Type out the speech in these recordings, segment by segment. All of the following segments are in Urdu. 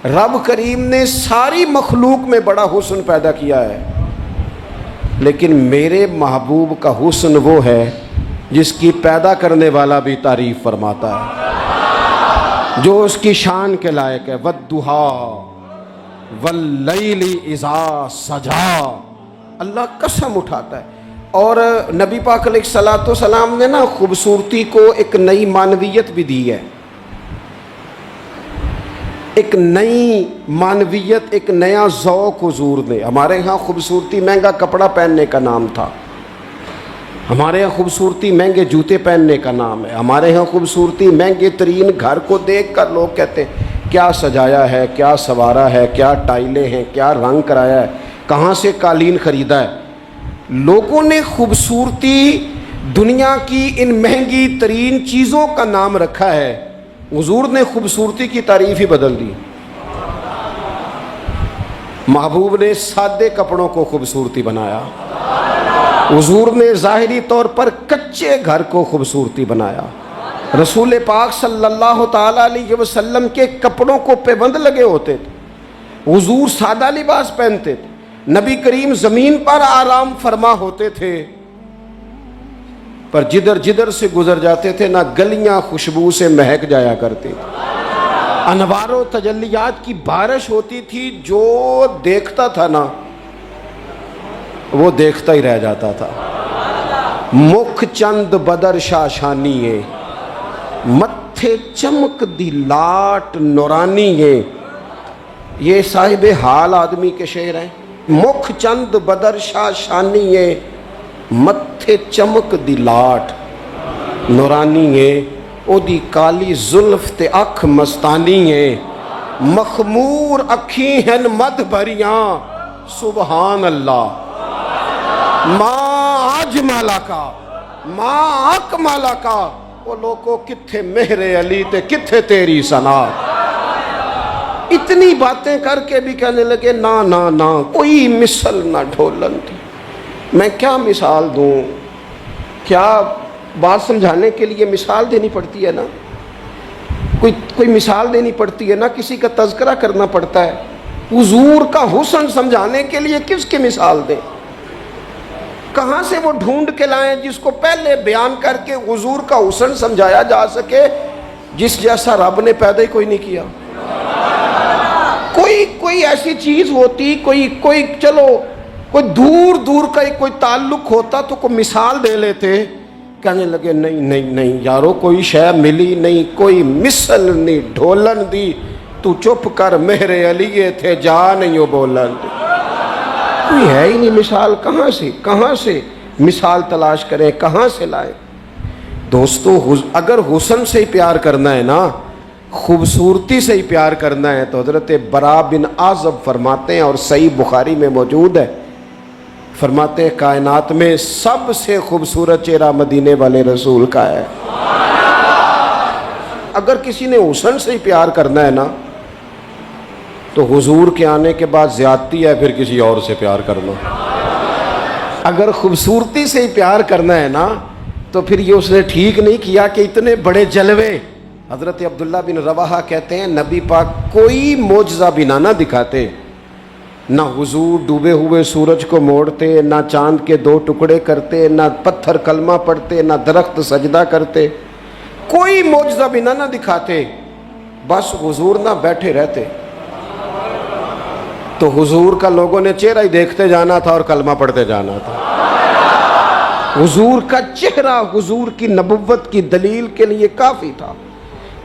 رب کریم نے ساری مخلوق میں بڑا حسن پیدا کیا ہے، لیکن میرے محبوب کا حسن وہ ہے جس کی پیدا کرنے والا بھی تعریف فرماتا ہے، جو اس کی شان کے لائق ہے۔ وَالضُّحَىٰ وَاللَّيْلِ اِذَا سَجَىٰ، اللہ قسم اٹھاتا ہے۔ اور نبی پاک علیہ الصلوۃ والسلام نے نا خوبصورتی کو ایک نئی معنویت بھی دی ہے، ایک نئی معنویت، ایک نیا ذوق حضور نے۔ ہمارے ہاں خوبصورتی مہنگا کپڑا پہننے کا نام تھا، ہمارے ہاں خوبصورتی مہنگے جوتے پہننے کا نام ہے، ہمارے ہاں خوبصورتی مہنگے ترین گھر کو دیکھ کر لوگ کہتے ہیں کیا سجایا ہے، کیا سنوارا ہے، کیا ٹائلیں ہیں، کیا رنگ کرایا ہے، کہاں سے قالین خریدا ہے۔ لوگوں نے خوبصورتی دنیا کی ان مہنگی ترین چیزوں کا نام رکھا ہے، حضور نے خوبصورتی کی تعریف ہی بدل دی۔ محبوب نے سادے کپڑوں کو خوبصورتی بنایا، حضور نے ظاہری طور پر کچے گھر کو خوبصورتی بنایا۔ رسول پاک صلی اللہ تعالی علیہ وسلم کے کپڑوں کو پابند لگے ہوتے تھے، حضور سادہ لباس پہنتے تھے، نبی کریم زمین پر آرام فرما ہوتے تھے، پر جدھر جدھر سے گزر جاتے تھے نہ گلیاں خوشبو سے مہک جایا کرتی تھی، انوار و تجلیات کی بارش ہوتی تھی، جو دیکھتا تھا نا وہ دیکھتا ہی رہ جاتا تھا۔ مکھ چند بدر شاشانی ہے، متھے چمک دی لاٹ نورانی ہے، یہ صاحب حال آدمی کے شعر ہیں۔ مکھ چند بدر شاشانی ہے، متھے چمک دی لاٹ نورانی ہے، او دی کالی زلف تے اکھ مستانی ہے، مخمور اکھیں ہیں مد بھریاں، سبحان اللہ۔ ماں اجمالا کا ماں اکمالا کا، وہ لوگوں کتھے مہر علی تے کتھے تیری ثنا۔ اتنی باتیں کر کے بھی کہنے لگے نا نا نا کوئی مثل نہ ڈھولن تھی۔ میں کیا مثال دوں، کیا بات سمجھانے کے لیے مثال دینی پڑتی ہے نا، کوئی مثال دینی پڑتی ہے نا، کسی کا تذکرہ کرنا پڑتا ہے۔ حضور کا حسن سمجھانے کے لیے کس کی مثال دیں، کہاں سے وہ ڈھونڈ کے لائیں جس کو پہلے بیان کر کے حضور کا حسن سمجھایا جا سکے، جس جیسا رب نے پیدا ہی کوئی نہیں کیا۔ کوئی ایسی چیز ہوتی، کوئی چلو کوئی دور دور کا کوئی تعلق ہوتا تو کوئی مثال دے لیتے، کہنے لگے نہیں نہیں نہیں یارو کوئی شے ملی نہیں، کوئی مثل نہیں ڈھولن دی، تو چپ کر مہر علی تھے جا نہیں ہو بولن دی۔ کوئی ہے ہی نہیں مثال، کہاں سے مثال تلاش کریں، کہاں سے لائیں۔ دوستو اگر حسن سے ہی پیار کرنا ہے نا، خوبصورتی سے ہی پیار کرنا ہے، تو حضرت برا بن عازب فرماتے ہیں، اور صحیح بخاری میں موجود ہے، فرماتے ہیں کائنات میں سب سے خوبصورت چہرہ مدینے والے رسول کا ہے۔ اگر کسی نے حسن سے ہی پیار کرنا ہے نا، تو حضور کے آنے کے بعد زیادتی ہے پھر کسی اور سے پیار کرنا۔ اگر خوبصورتی سے ہی پیار کرنا ہے نا، تو پھر یہ اس نے ٹھیک نہیں کیا کہ اتنے بڑے جلوے۔ حضرت عبداللہ بن رواحہ کہتے ہیں نبی پاک کوئی معجزہ بنا نہ دکھاتے، نہ حضور ڈوبے ہوئے سورج کو موڑتے، نہ چاند کے 2 ٹکڑے کرتے، نہ پتھر کلمہ پڑھتے، نہ درخت سجدہ کرتے، کوئی معجزہ بنا نہ دکھاتے، بس حضور نہ بیٹھے رہتے، تو حضور کا لوگوں نے چہرہ ہی دیکھتے جانا تھا اور کلمہ پڑھتے جانا تھا۔ حضور کا چہرہ حضور کی نبوت کی دلیل کے لیے کافی تھا۔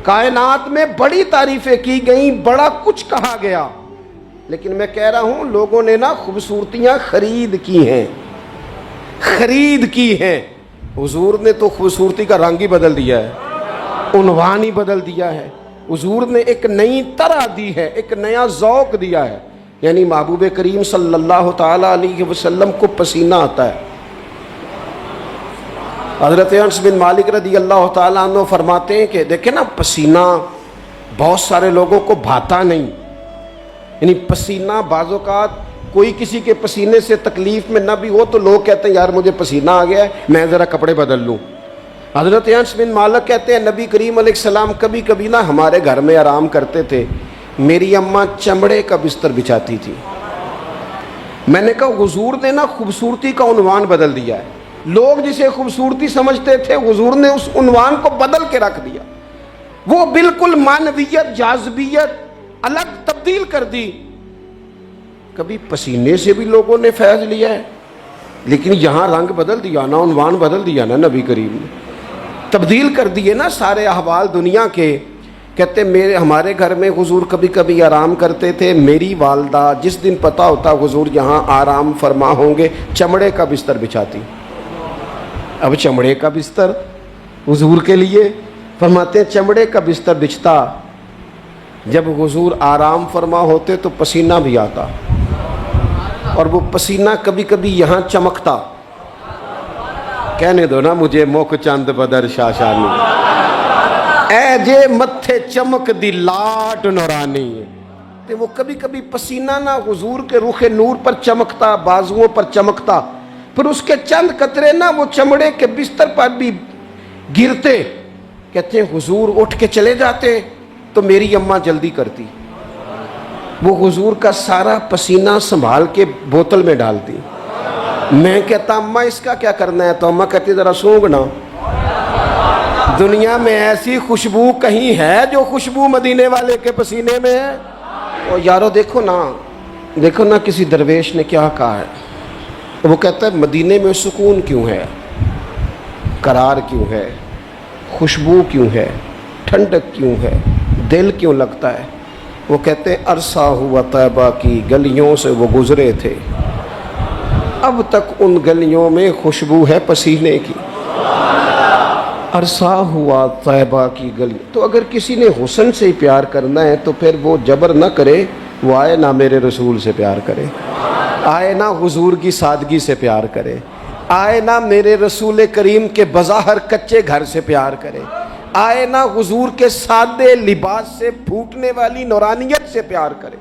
کائنات میں بڑی تعریفیں کی گئیں، بڑا کچھ کہا گیا، لیکن میں کہہ رہا ہوں لوگوں نے نا خوبصورتیاں خرید کی ہیں۔ حضور نے تو خوبصورتی کا رنگ ہی بدل دیا ہے، عنوان ہی بدل دیا ہے۔ حضور نے ایک نئی طرح دی ہے، ایک نیا ذوق دیا ہے، یعنی محبوب کریم صلی اللہ تعالی علیہ وسلم کو پسینہ آتا ہے۔ حضرت انس بن مالک رضی اللہ تعالیٰ عنہ فرماتے ہیں کہ دیکھیں نا، پسینہ بہت سارے لوگوں کو بھاتا نہیں، یعنی پسینہ بعض اوقات کوئی کسی کے پسینے سے تکلیف میں نہ بھی ہو تو لوگ کہتے ہیں یار مجھے پسینہ آ گیا ہے، میں ذرا کپڑے بدل لوں۔ حضرت انس بن مالک کہتے ہیں نبی کریم علیہ السلام کبھی کبھی نا ہمارے گھر میں آرام کرتے تھے، میری اماں چمڑے کا بستر بچھاتی تھی. میں نے کہا حضور نے نا خوبصورتی کا عنوان بدل دیا ہے. لوگ جسے خوبصورتی سمجھتے تھے حضور نے اس عنوان کو بدل کے رکھ دیا. وہ بالکل معنویت جاذبیت الگ تبدیل کر دی. کبھی پسینے سے بھی لوگوں نے فیض لیا ہے، لیکن یہاں رنگ بدل دیا نا، عنوان بدل دیا نا، نبی کریم نے تبدیل کر دیے نا سارے احوال دنیا کے. کہتے ہمارے گھر میں حضور کبھی کبھی آرام کرتے تھے. میری والدہ جس دن پتہ ہوتا حضور یہاں آرام فرما ہوں گے چمڑے کا بستر بچھاتی. اب چمڑے کا بستر حضور کے لیے، فرماتے ہیں چمڑے کا بستر بچھتا. جب حضور آرام فرما ہوتے تو پسینہ بھی آتا، اور وہ پسینہ کبھی کبھی یہاں چمکتا. کہنے دو نا مجھے موک چند بدر شاشانی، اے جے متھے چمک دی لاٹ نورانی. تو وہ کبھی کبھی پسینہ نا حضور کے رخ نور پر چمکتا، بازوؤں پر چمکتا، پھر اس کے چند قطرے نا وہ چمڑے کے بستر پر بھی گرتے. کہتے ہیں حضور اٹھ کے چلے جاتے تو میری اماں جلدی کرتی، وہ حضور کا سارا پسینہ سنبھال کے بوتل میں ڈالتی. میں کہتا اماں اس کا کیا کرنا ہے؟ تو اماں کہتی ذرا سونگنا. دنیا میں ایسی خوشبو کہیں ہے جو خوشبو مدینے والے کے پسینے میں ہے؟ اور یارو دیکھو نا کسی درویش نے کیا کہا ہے. وہ کہتا ہے مدینے میں سکون کیوں ہے، قرار کیوں ہے، خوشبو کیوں ہے، ٹھنڈک کیوں ہے، دل کیوں لگتا ہے؟ وہ کہتے ہیں عرصہ ہوا طیبہ کی گلیوں سے وہ گزرے تھے، اب تک ان گلیوں میں خوشبو ہے پسینے کی. عرصہ ہوا طیبہ کی گلی. تو اگر کسی نے حسن سے ہی پیار کرنا ہے تو پھر وہ جبر نہ کرے، وہ آئے نہ میرے رسول سے پیار کرے، آئے نہ حضور کی سادگی سے پیار کرے، آئے نہ میرے رسول کریم کے بظاہر کچے گھر سے پیار کرے، آئے نہ حضور کے سادے لباس سے پھوٹنے والی نورانیت سے پیار کرے.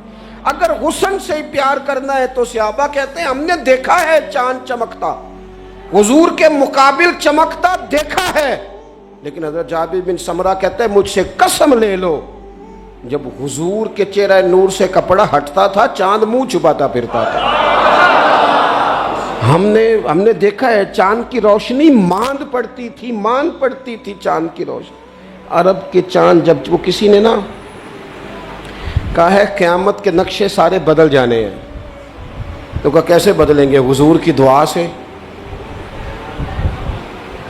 اگر حسن سے ہی پیار کرنا ہے تو صحابہ کہتے ہیں ہم نے دیکھا ہے چاند چمکتا، حضور کے مقابل چمکتا دیکھا ہے. لیکن حضرت جابر بن سمرہ کہتے ہیں مجھ سے قسم لے لو جب حضور کے چہرہ نور سے کپڑا ہٹتا تھا چاند منہ چھپاتا پھرتا تھا. ہم نے دیکھا ہے چاند کی روشنی ماند پڑتی تھی چاند کی روشنی. عرب کے چاند جب وہ کسی نے نا کہا ہے قیامت کے نقشے سارے بدل جانے ہیں، تو کہا کیسے بدلیں گے؟ حضور کی دعا سے،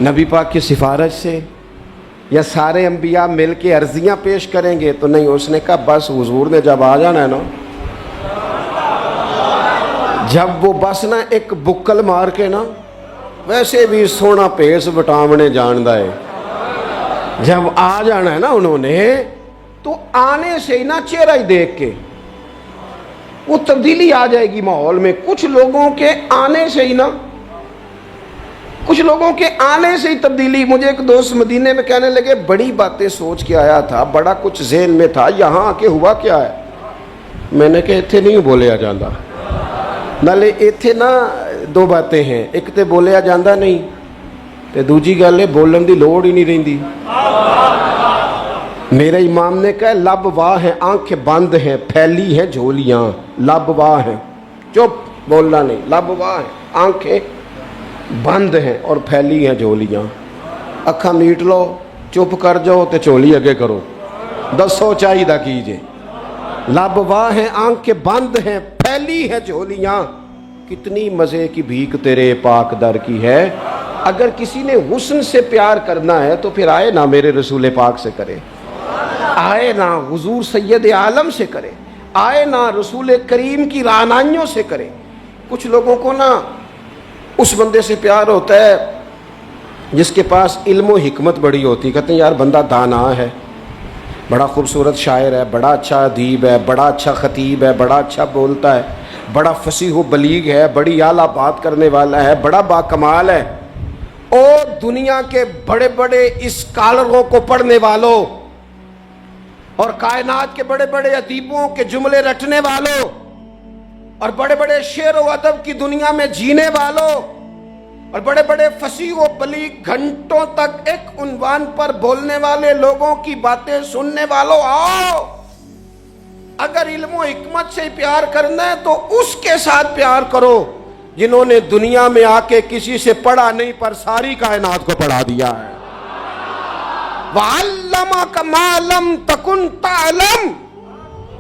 نبی پاک کی سفارش سے، یا سارے انبیاء مل کے عرضیاں پیش کریں گے؟ تو نہیں. اس نے کہا بس حضور نے جب آ جانا ہے نا، جب وہ بس نا ایک بکل مار کے نا، ویسے بھی سونا پیس بٹامنے جاندہ ہے، جب آ جانا ہے نا انہوں نے، تو آنے سے ہی نا چہرہ ہی دیکھ کے وہ تبدیلی آ جائے گی ماحول میں. کچھ لوگوں کے آنے سے ہی تبدیلی. مجھے ایک دوست مدینے میں کہنے لگے بڑی باتیں سوچ کے آیا تھا، بڑا کچھ ذہن میں تھا، یہاں آ کے ہوا کیا ہے؟ میں نے کہا اتنے نہیں بولیا جاندہ. نالے ایتھے نا دو باتیں ہیں، ایک تے بولیا جاندہ نہیں تے دوجی گل ہے بولن دی لوڑ ہی نہیں رہندی. میرے امام نے کہا لب واہ ہیں آنکھیں بند ہیں پھیلی ہیں جھولیاں. لب واہ ہیں، چپ بولنا نہیں، لب واہ ہیں آنکھیں بند ہیں اور پھیلی ہیں جھولیاں. اکھاں میٹ لو، چپ کر جاؤ تے چولی اگے کرو، دسو چاہیدہ کیجئے. لب واہ ہیں آنکھیں بند ہیں پھیلی ہیں جھولیاں، کتنی مزے کی بھیک تیرے پاک در کی ہے. اگر کسی نے حسن سے پیار کرنا ہے تو پھر آئے نہ میرے رسول پاک سے کرے، آئے نہ حضور سید عالم سے کرے، آئے نہ رسول کریم کی رعنائیوں سے کرے. کچھ لوگوں کو نا اس بندے سے پیار ہوتا ہے جس کے پاس علم و حکمت بڑی ہوتی. کہتے ہیں یار بندہ دانا ہے، بڑا خوبصورت شاعر ہے، بڑا اچھا ادیب ہے، بڑا اچھا خطیب ہے، بڑا اچھا بولتا ہے، بڑا فصیح و بلیغ ہے، بڑی اعلیٰ بات کرنے والا ہے، بڑا باکمال ہے. اور دنیا کے بڑے بڑے اسکالروں کو پڑھنے والوں اور کائنات کے بڑے بڑے ادیبوں کے جملے رٹنے والوں اور بڑے بڑے شعر و ادب کی دنیا میں جینے والوں اور بڑے بڑے فصیح و بلیغ گھنٹوں تک ایک عنوان پر بولنے والے لوگوں کی باتیں سننے والوں، آؤ اگر علم و حکمت سے پیار کرنا ہے تو اس کے ساتھ پیار کرو جنہوں نے دنیا میں آ کے کسی سے پڑھا نہیں پر ساری کائنات کو پڑھا دیا ہے. وَعَلَّمَكَ مَا لَمْ تَكُنْ تَعْلَمْ.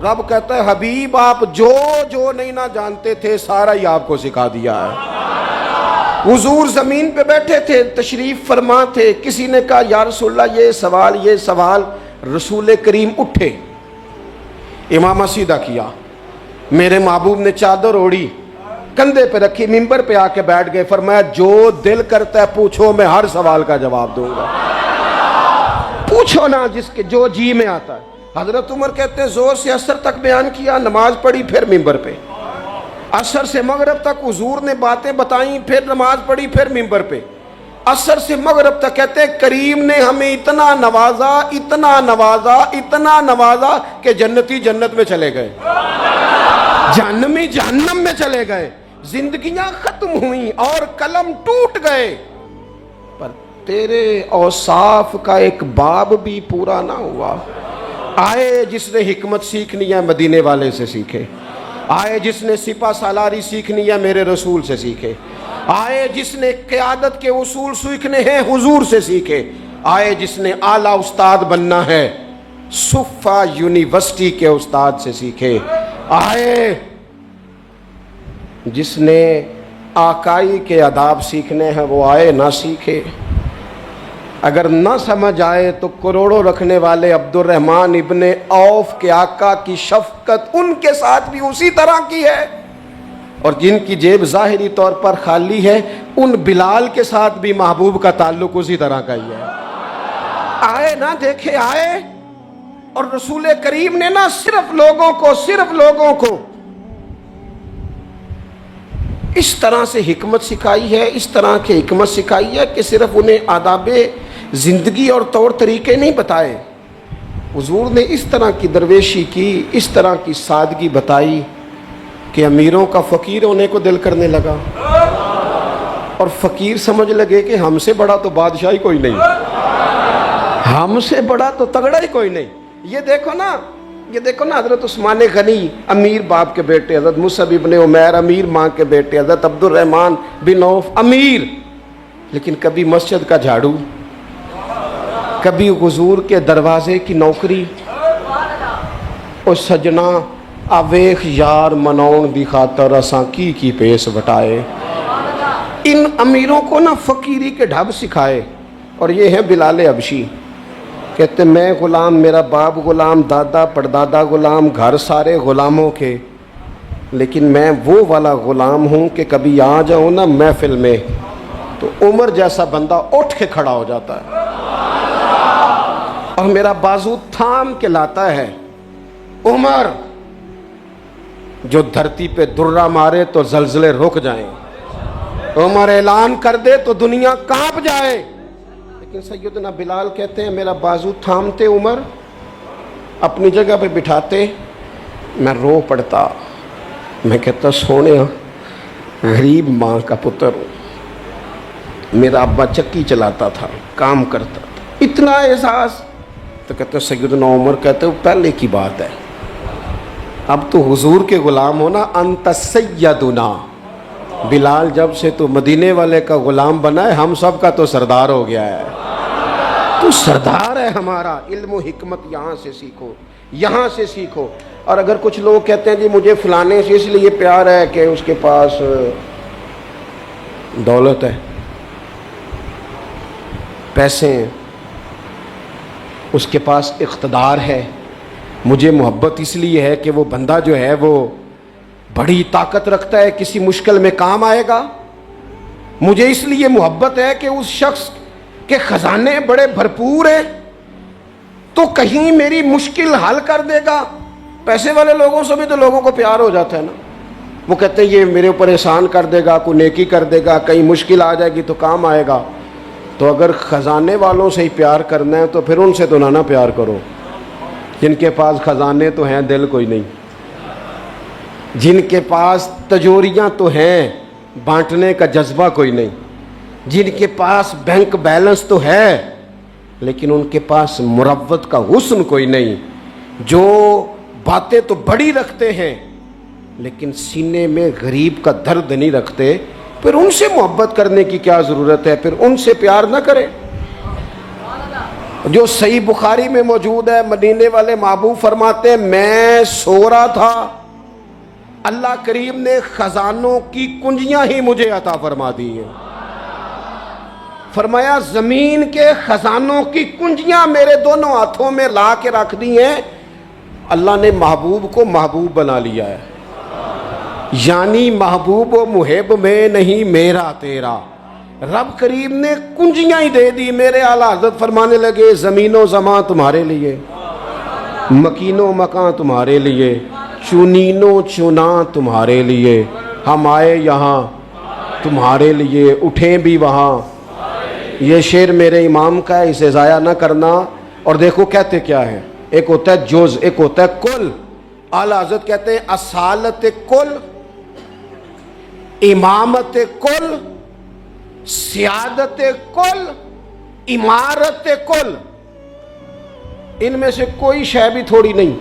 رب کہتا ہے حبیب آپ جو نہیں نہ جانتے تھے سارا ہی آپ کو سکھا دیا ہے. حضور زمین پہ بیٹھے تھے, تشریف فرما تھے, کسی نے کہا یا رسول اللہ یہ سوال. رسول کریم اٹھے, امامہ سیدھا کیا, میرے محبوب نے چادر اوڑھی, کندھے پہ رکھی, ممبر پہ آ کے بیٹھ گئے, فرمایا جو دل کرتا ہے پوچھو, میں ہر سوال کا جواب دوں گا. پوچھو نا جس کے جو جی میں آتا ہے. حضرت عمر کہتے ہیں زور سے عصر تک بیان کیا, نماز پڑھی, پھر ممبر پہ. عصر سے مغرب تک حضور نے باتیں بتائیں, پھر نماز پڑھی, پھر ممبر پہ. عصر سے مغرب تک کہتے ہیں کریم نے ہمیں اتنا نوازا کہ جنتی جنت میں چلے گئے, جہنمی جہنم میں چلے گئے, زندگیاں ختم ہوئیں اور قلم ٹوٹ گئے, پر تیرے اوصاف کا ایک باب بھی پورا نہ ہوا. آئے جس نے حکمت سیکھنی ہے مدینے والے سے سیکھے, آئے جس نے سپہ سالاری سیکھنی ہے میرے رسول سے سیکھے, آئے جس نے قیادت کے اصول سیکھنے ہیں حضور سے سیکھے, آئے جس نے اعلیٰ استاد بننا ہے صفا یونیورسٹی کے استاد سے سیکھے, آئے جس نے آقائی کے آداب سیکھنے ہیں وہ آئے نہ سیکھے. اگر نہ سمجھ آئے تو کروڑوں رکھنے والے عبد الرحمن ابن عوف کے آقا کی شفقت ان کے ساتھ بھی اسی طرح کی ہے, اور جن کی جیب ظاہری طور پر خالی ہے ان بلال کے ساتھ بھی محبوب کا تعلق اسی طرح کا ہی ہے. آئے نہ دیکھے آئے, اور رسول کریم نے نہ صرف لوگوں کو اس طرح سے حکمت سکھائی ہے, اس طرح کی حکمت سکھائی ہے کہ صرف انہیں آداب زندگی اور طور طریقے نہیں بتائے, حضور نے اس طرح کی درویشی کی, اس طرح کی سادگی بتائی کہ امیروں کا فقیر ہونے کو دل کرنے لگا, اور فقیر سمجھ لگے کہ ہم سے بڑا تو بادشاہی کوئی نہیں, ہم سے بڑا تو تگڑا ہی کوئی نہیں. یہ دیکھو نا حضرت عثمان غنی امیر باپ کے بیٹے, حضرت مصعب ابن عمیر امیر ماں کے بیٹے, حضرت عبد الرحمن بن عوف امیر, لیکن کبھی مسجد کا جھاڑو, کبھی حضور کے دروازے کی نوکری. او سجنا آویخ یار منون دی خاطر اساں کی پیس وٹائے. ان امیروں کو نا فقیری کے ڈھب سکھائے. اور یہ ہے بلال حبشی, کہتے میں غلام, میرا باپ غلام, دادا پردادا غلام, گھر سارے غلاموں کے, لیکن میں وہ والا غلام ہوں کہ کبھی آ جاؤں نا محفل میں تو عمر جیسا بندہ اٹھ کے کھڑا ہو جاتا ہے اور میرا بازو تھام کے لاتا ہے. عمر جو دھرتی پہ درہ مارے تو زلزلے رک جائیں, عمر اعلان کر دے تو دنیا کانپ جائے. لیکن سیدنا بلال کہتے ہیں میرا بازو تھامتے عمر, اپنی جگہ پہ بٹھاتے, میں رو پڑتا, میں کہتا سونے غریب ماں کا پتر ہوں, میرا ابا چکی چلاتا تھا, کام کرتا تھا, اتنا احساس. تو کہتے سیدنا عمر کہتے وہ پہلے کی بات ہے, اب تو حضور کے غلام ہونا, انت سیدنا بلال, جب سے تو مدینے والے کا غلام بنا ہے ہم سب کا تو سردار ہو گیا ہے, تو سردار ہے ہمارا. علم و حکمت یہاں سے سیکھو, یہاں سے سیکھو. اور اگر کچھ لوگ کہتے ہیں جی مجھے فلانے سے اس لیے پیار ہے کہ اس کے پاس دولت ہے, پیسے ہیں, اس کے پاس اقتدار ہے, مجھے محبت اس لیے ہے کہ وہ بندہ جو ہے وہ بڑی طاقت رکھتا ہے, کسی مشکل میں کام آئے گا, مجھے اس لیے محبت ہے کہ اس شخص کے خزانے بڑے بھرپور ہیں تو کہیں میری مشکل حل کر دے گا. پیسے والے لوگوں سے بھی تو لوگوں کو پیار ہو جاتا ہے نا, وہ کہتے ہیں یہ میرے اوپر احسان کر دے گا, کوئی نیکی کر دے گا, کہیں مشکل آ جائے گی تو کام آئے گا. تو اگر خزانے والوں سے ہی پیار کرنا ہے تو پھر ان سے تو نہ پیار کرو, جن کے پاس خزانے تو ہیں دل کوئی نہیں, جن کے پاس تجوریاں تو ہیں بانٹنے کا جذبہ کوئی نہیں, جن کے پاس بینک بیلنس تو ہے لیکن ان کے پاس مروت کا حسن کوئی نہیں, جو باتیں تو بڑی رکھتے ہیں لیکن سینے میں غریب کا درد نہیں رکھتے، پھر ان سے محبت کرنے کی کیا ضرورت ہے؟ پھر ان سے پیار نہ کرے۔ جو صحیح بخاری میں موجود ہے، مدینے والے محبوب فرماتے ہیں میں سو رہا تھا، اللہ کریم نے خزانوں کی کنجیاں ہی مجھے عطا فرما دی ہیں۔ فرمایا زمین کے خزانوں کی کنجیاں میرے دونوں ہاتھوں میں لا کے رکھ دی ہیں، اللہ نے محبوب کو محبوب بنا لیا ہے، یعنی محبوب و محب میں نہیں میرا تیرا، رب کریم نے کنجیاں ہی دے دی۔ میرے اعلیٰ حضرت فرمانے لگے زمین و زمان تمہارے لیے، مکین و مکان تمہارے لیے، چنین و چنا تمہارے لیے، ہم آئے یہاں تمہارے لیے، اٹھیں بھی وہاں۔ یہ شعر میرے امام کا ہے، اسے ضائع نہ کرنا۔ اور دیکھو کہتے کیا ہے، ایک ہوتا ہے جز، ایک ہوتا ہے کل۔ اعلیٰ حضرت کہتے ہیں اصالت کل، امامت کل، سیادت کل، امارت کل، ان میں سے کوئی شے بھی تھوڑی نہیں،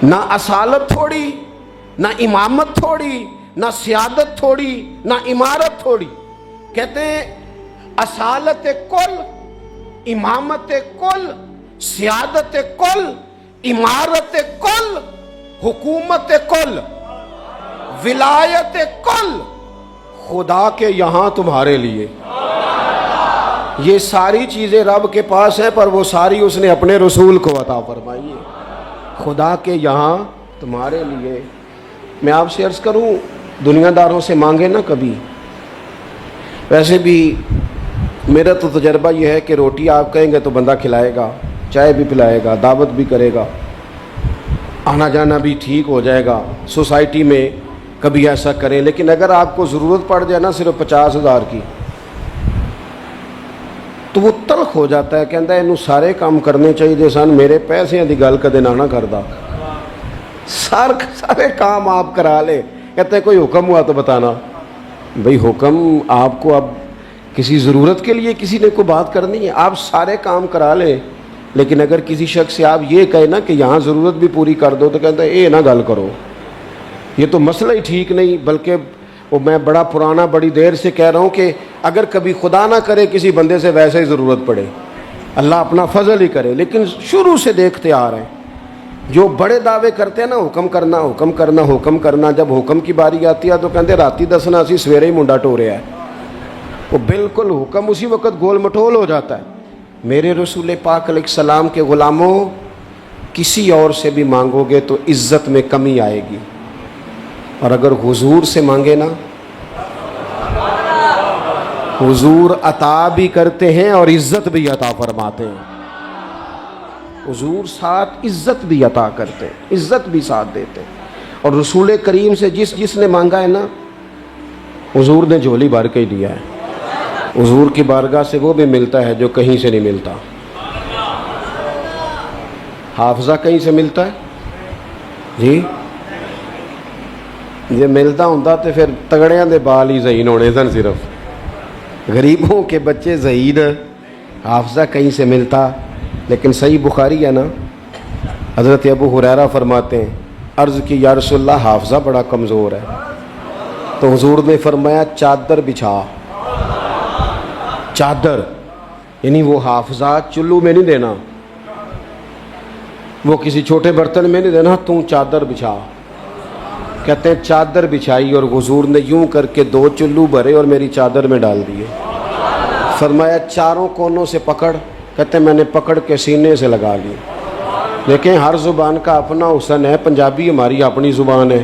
نہ اصالت تھوڑی، نہ امامت تھوڑی، نہ سیادت تھوڑی، نہ امارت تھوڑی۔ کہتے ہیں اصالت کل، امامت کل، سیادت کل، امارت کل، حکومت کل، ولایت کل، خدا کے یہاں تمہارے لیے۔ یہ ساری چیزیں رب کے پاس ہیں، پر وہ ساری اس نے اپنے رسول کو عطا فرمائی ہے، خدا کے یہاں تمہارے لیے۔ میں آپ سے عرض کروں، دنیا داروں سے مانگے نہ کبھی۔ ویسے بھی میرا تو تجربہ یہ ہے کہ روٹی آپ کہیں گے تو بندہ کھلائے گا، چائے بھی پلائے گا، دعوت بھی کرے گا، آنا جانا بھی ٹھیک ہو جائے گا، سوسائٹی میں کبھی ایسا کریں۔ لیکن اگر آپ کو ضرورت پڑ جائے نا صرف 50,000 کی، تو وہ تلخ ہو جاتا ہے، کہتا ہے انہوں سارے کام کرنے چاہیے سن، میرے پیسے دی گل کدے نہ کردا، سارے کام آپ کرا لے۔ کہتے ہیں کوئی حکم ہوا تو بتانا۔ بھئی حکم آپ کو اب کسی ضرورت کے لیے کسی نے کوئی بات کرنی ہے، آپ سارے کام کرا لیں، لیکن اگر کسی شخص سے آپ یہ کہیں نا کہ یہاں ضرورت بھی پوری کر دو، تو کہتا ہے اے نہ گل کرو، یہ تو مسئلہ ہی ٹھیک نہیں۔ بلکہ وہ میں بڑا پرانا بڑی دیر سے کہہ رہا ہوں کہ اگر کبھی خدا نہ کرے کسی بندے سے ویسے ہی ضرورت پڑے، اللہ اپنا فضل ہی کرے، لیکن شروع سے دیکھتے آ رہے ہیں جو بڑے دعوے کرتے ہیں نا، حکم کرنا حکم کرنا حکم کرنا، جب حکم کی باری آتی ہے تو کہتے راتی دسنا اسی سویرے ہی منڈا ٹوریا ہے، وہ بالکل حکم اسی وقت گول مٹول ہو جاتا ہے۔ میرے رسول پاک علیہ السلام کے غلاموں، کسی اور سے بھی مانگو گے تو عزت میں کمی آئے گی، اور اگر حضور سے مانگے نا، حضور عطا بھی کرتے ہیں اور عزت بھی عطا فرماتے ہیں۔ حضور ساتھ عزت بھی عطا کرتے ہیں، عزت بھی ساتھ دیتے ہیں۔ اور رسول کریم سے جس نے مانگا ہے نا، حضور نے جھولی بھر کے ہی دیا ہے۔ حضور کی بارگاہ سے وہ بھی ملتا ہے جو کہیں سے نہیں ملتا۔ حافظہ کہیں سے ملتا ہے جی؟ یہ ملتا ہوتا تو پھر تگڑیاں دے بال ہی ذہین ہونے سن، صرف غریبوں کے بچے ذہین۔ حافظہ کہیں سے ملتا، لیکن صحیح بخاری ہے نا، حضرت ابو ہریرہ فرماتے ہیں عرض کی یا رسول اللہ حافظہ بڑا کمزور ہے، تو حضور نے فرمایا چادر بچھا۔ چادر یعنی وہ حافظہ چلو میں نہیں دینا، وہ کسی چھوٹے برتن میں نہیں دینا، تو چادر بچھا۔ کہتے ہیں چادر بچھائی اور حضور نے یوں کر کے 2 چلو بھرے اور میری چادر میں ڈال دیے۔ فرمایا چاروں کونوں سے پکڑ، کہتے ہیں میں نے پکڑ کے سینے سے لگا لی۔ لیکن ہر زبان کا اپنا حسن ہے، پنجابی ہماری اپنی زبان ہے،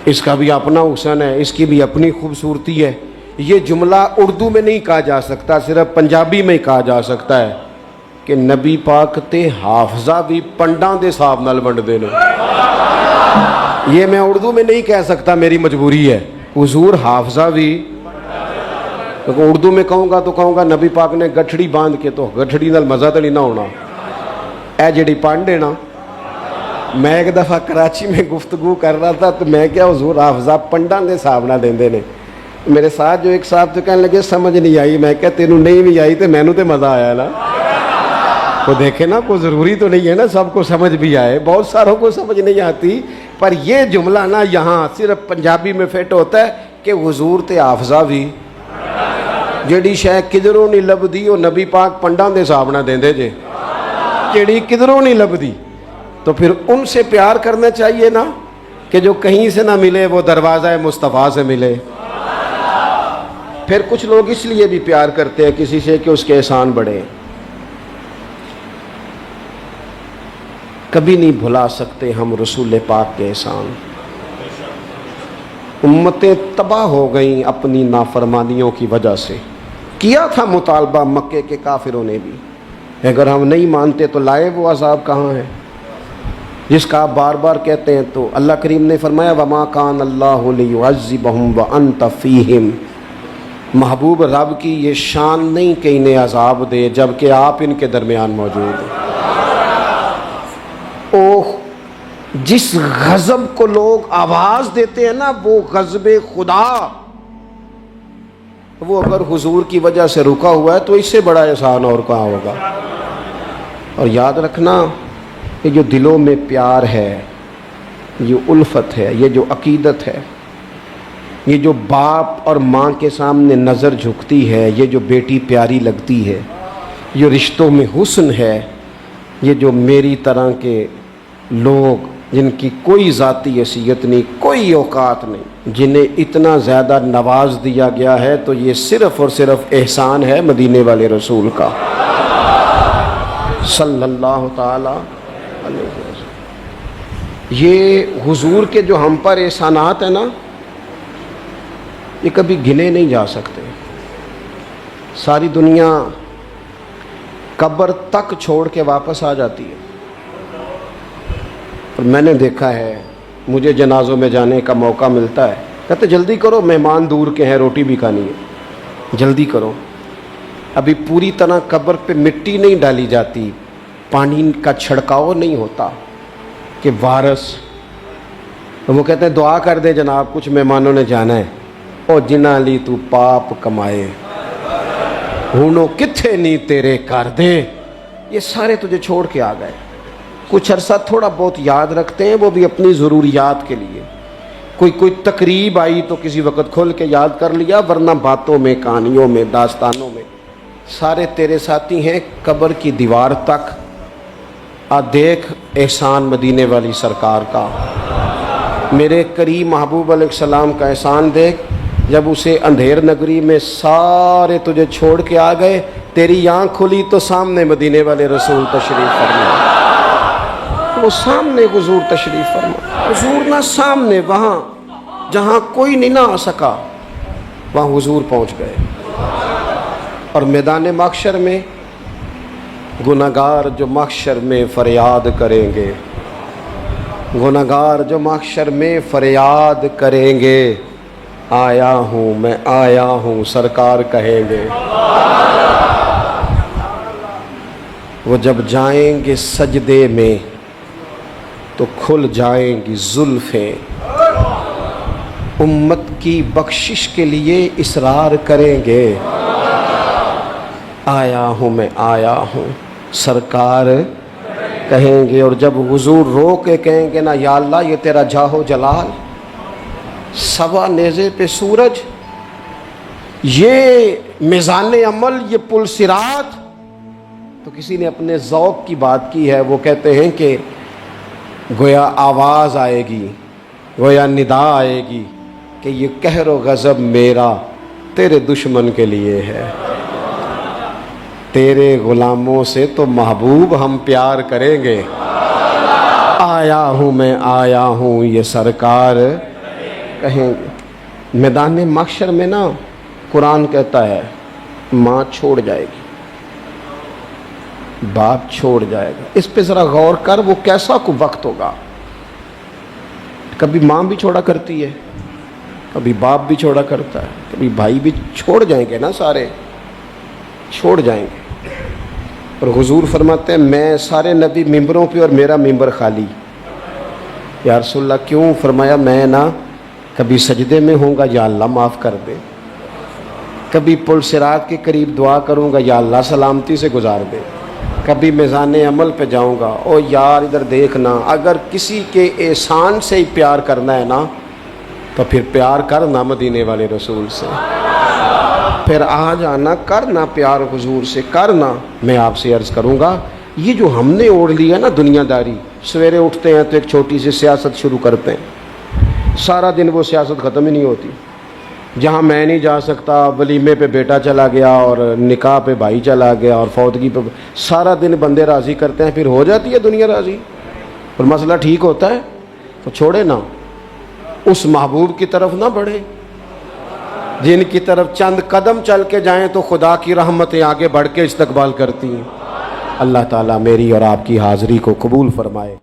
اس کا بھی اپنا حسن ہے، اس کی بھی اپنی خوبصورتی ہے۔ یہ جملہ اردو میں نہیں کہا جا سکتا، صرف پنجابی میں ہی کہا جا سکتا ہے کہ نبی پاک تے حافظہ بھی پنڈاں دے صاحب نال ونڈ دے نے۔ یہ میں اردو میں نہیں کہہ سکتا، میری مجبوری ہے۔ حضور حافظہ بھی اردو میں کہوں گا تو کہوں گا نبی پاک نے گٹھڑی باندھ کے، تو گٹھڑی نال مزہ تو نہیں نہ ہونا۔ اے جڑی پنڈ ہے نا، میں ایک دفعہ کراچی میں گفتگو کر رہا تھا تو میں کیا حضور حافظہ پنڈاں دے صاحب نہ دیندے نے۔ میرے ساتھ جو ایک صاحب تو کہنے لگے سمجھ نہیں آئی، میں کہا تینوں نہیں بھی آئی تو مینوں تے مزہ آیا نا۔ وہ دیکھیں نا، کوئی ضروری تو نہیں ہے نا سب کو سمجھ بھی آئے، بہت ساروں کو سمجھ نہیں آتی، پر یہ جملہ نا یہاں صرف پنجابی میں فٹ ہوتا ہے کہ حضور تے حافظہ بھی جیڑی شے کدھروں نہیں لبدی وہ نبی پاک پنڈاں دے حساب نہ دیندے جے، جیڑی کدھروں نہیں لبدی، تو پھر ان سے پیار کرنا چاہیے نا کہ جو کہیں سے نہ ملے وہ دروازہ مصطفیٰ سے ملے۔ پھر کچھ لوگ اس لیے بھی پیار کرتے ہیں کسی سے کہ اس کے احسان بڑھے۔ کبھی نہیں بھلا سکتے ہم رسول پاک کے احسان۔ امتیں تباہ ہو گئیں اپنی نافرمانیوں کی وجہ سے۔ کیا تھا مطالبہ مکے کے کافروں نے بھی، اگر ہم نہیں مانتے تو لائے وہ عذاب کہاں ہے جس کا آپ بار بار کہتے ہیں؟ تو اللہ کریم نے فرمایا وَمَا كَانَ اللَّهُ لِيُعَذِّبَهُمْ وَأَنْتَ فِيهِمْ، محبوب رب کی یہ شان نہیں کہ انہیں عذاب دے جبکہ آپ ان کے درمیان موجود ہیں۔ اوہ، جس غضب کو لوگ آواز دیتے ہیں نا وہ غضب خدا، وہ اگر حضور کی وجہ سے رکا ہوا ہے تو اس سے بڑا احسان اور کہاں ہوگا۔ اور یاد رکھنا، یہ جو دلوں میں پیار ہے، یہ الفت ہے، یہ جو عقیدت ہے، یہ جو باپ اور ماں کے سامنے نظر جھکتی ہے، یہ جو بیٹی پیاری لگتی ہے، یہ رشتوں میں حسن ہے، یہ جو میری طرح کے لوگ جن کی کوئی ذاتی حیثیت نہیں، کوئی اوقات نہیں، جنہیں اتنا زیادہ نواز دیا گیا ہے، تو یہ صرف اور صرف احسان ہے مدینے والے رسول کا صلی اللہ تعالی علیہ وسلم۔ یہ حضور کے جو ہم پر احسانات ہیں نا، یہ کبھی گنے نہیں جا سکتے۔ ساری دنیا قبر تک چھوڑ کے واپس آ جاتی ہے، اور میں نے دیکھا ہے، مجھے جنازوں میں جانے کا موقع ملتا ہے، کہتے جلدی کرو مہمان دور کے ہیں، روٹی بھی کھانی ہے، جلدی کرو۔ ابھی پوری طرح قبر پہ مٹی نہیں ڈالی جاتی، پانی کا چھڑکاؤ نہیں ہوتا کہ وارث، وہ کہتے ہیں دعا کر دے جناب کچھ مہمانوں نے جانا ہے، او جنہ لی تو پاپ کمائے ہونو کتھے نہیں تیرے کر دے، یہ سارے تجھے چھوڑ کے آ گئے۔ کچھ عرصہ تھوڑا بہت یاد رکھتے ہیں، وہ بھی اپنی ضروریات کے لیے، کوئی تقریب آئی تو کسی وقت کھول کے یاد کر لیا، ورنہ باتوں میں، کہانیوں میں، داستانوں میں سارے تیرے ساتھی ہیں۔ قبر کی دیوار تک دیکھ احسان مدینے والی سرکار کا، میرے کریم محبوب علیہ السلام کا احسان دیکھ، جب اسے اندھیر نگری میں سارے تجھے چھوڑ کے آ گئے، تیری آنکھ کھلی تو سامنے مدینے والے رسول تشریف فرما، وہ سامنے حضور تشریف فرما، حضور نہ سامنے، وہاں جہاں کوئی نہیں نہ آ سکا وہاں حضور پہنچ گئے۔ اور میدان محشر میں گناہگار جو محشر میں فریاد کریں گے، گناہگار جو محشر میں فریاد کریں گے، آیا ہوں میں آیا ہوں سرکار کہیں گے۔ وہ جب جائیں گے سجدے میں تو کھل جائیں گی زلفیں، امت کی بخشش کے لیے اصرار کریں گے، آیا ہوں میں آیا ہوں سرکار کہیں گے۔ اور جب حضور رو کے کہیں گے نا یا اللہ یہ تیرا جاہو جلال، سوا نیزے پہ سورج، یہ میزان عمل، یہ پل صراط، تو کسی نے اپنے ذوق کی بات کی ہے، وہ کہتے ہیں کہ گویا آواز آئے گی، گویا ندا آئے گی کہ یہ قہر و غضب میرا تیرے دشمن کے لیے ہے، تیرے غلاموں سے تو محبوب ہم پیار کریں گے، آیا ہوں میں آیا ہوں یہ سرکار کہیں گے۔ میدان محشر میں نا قرآن کہتا ہے ماں چھوڑ جائے گی، باپ چھوڑ جائے گا، اس پہ ذرا غور کر، وہ کیسا کو وقت ہوگا۔ کبھی ماں بھی چھوڑا کرتی ہے، کبھی باپ بھی چھوڑا کرتا ہے، کبھی بھائی بھی چھوڑ جائیں گے نا، سارے چھوڑ جائیں گے۔ اور حضور فرماتے ہیں میں سارے نبی ممبروں پہ اور میرا ممبر خالی۔ یا رسول اللہ کیوں؟ فرمایا میں نا کبھی سجدے میں ہوں گا یا اللہ معاف کر دے، کبھی پل صراط کے قریب دعا کروں گا یا اللہ سلامتی سے گزار دے، کبھی میزان عمل پہ جاؤں گا، او یار ادھر دیکھنا، اگر کسی کے احسان سے ہی پیار کرنا ہے نا تو پھر پیار کرنا مدینے والے رسول سے، پھر آ جانا کرنا پیار حضور سے کرنا۔ میں آپ سے عرض کروں گا، یہ جو ہم نے اوڑھ لیا نا دنیا داری، سویرے اٹھتے ہیں تو ایک چھوٹی سی سیاست شروع کرتے ہیں، سارا دن وہ سیاست ختم ہی نہیں ہوتی۔ جہاں میں نہیں جا سکتا، ولیمے پہ بیٹا چلا گیا اور نکاح پہ بھائی چلا گیا اور فوتگی پہ، سارا دن بندے راضی کرتے ہیں، پھر ہو جاتی ہے دنیا راضی اور مسئلہ ٹھیک ہوتا ہے، تو چھوڑے نا، اس محبوب کی طرف نہ بڑھے جن کی طرف چند قدم چل کے جائیں تو خدا کی رحمتیں آگے بڑھ کے استقبال کرتی ہیں۔ اللہ تعالیٰ میری اور آپ کی حاضری کو قبول فرمائے۔